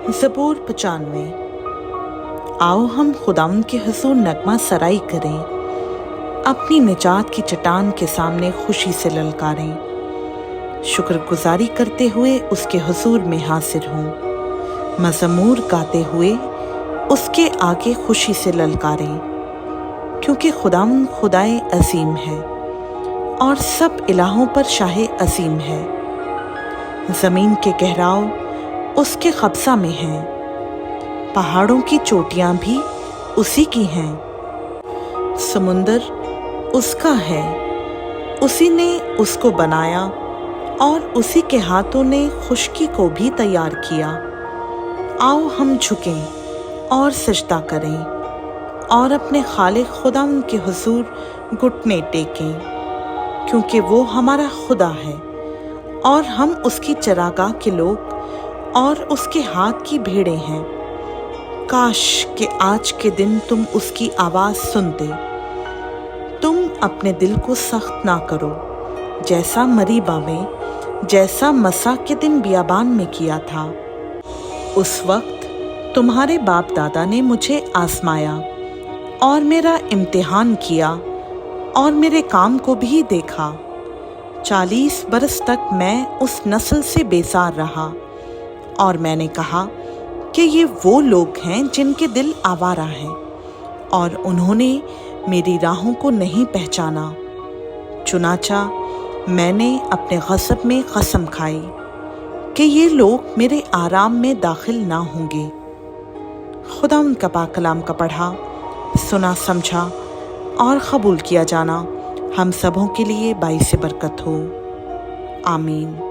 ज़बूर 95। आओ हम खुदावंद के हुज़ूर नगमा सराई करें, अपनी निजात की चट्टान के सामने खुशी से ललकारें। शुक्रगुजारी करते हुए उसके हुज़ूर में हाजिर हों, मज़मूर गाते हुए उसके आगे खुशी से ललकारें, क्योंकि खुदावंद खुदाए अजीम है और सब इलाहों पर शाहे अजीम है। ज़मीन के गहराव उसके कब्ज़ा में हैं, पहाड़ों की चोटियां भी उसी की हैं। समुंदर उसका है, उसी ने उसको बनाया और उसी के हाथों ने खुश्की को भी तैयार किया। आओ हम झुकें और सजदा करें और अपने खालिक खुदावंद के हुज़ूर घुटने टेकें, क्योंकि वो हमारा खुदा है और हम उसकी चरागाह के लोग और उसके हाथ की भेड़ें हैं। काश कि आज के दिन तुम उसकी आवाज़ सुनते। तुम अपने दिल को सख्त ना करो, जैसा मरीबा में, जैसा मसा के दिन बियाबान में किया था। उस वक्त तुम्हारे बाप दादा ने मुझे आजमाया और मेरा इम्तिहान किया और मेरे काम को भी देखा। 40 बरस तक मैं उस नस्ल से बेजार रहा और मैंने कहा कि ये वो लोग हैं जिनके दिल आवारा हैं और उन्होंने मेरी राहों को नहीं पहचाना। चुनाचा मैंने अपने गज़ब में कसम खाई कि ये लोग मेरे आराम में दाखिल ना होंगे। खुदावंद का पाक कलाम का पढ़ा, सुना, समझा और कबूल किया जाना हम सबों के लिए बाइस बरकत हो। आमीन।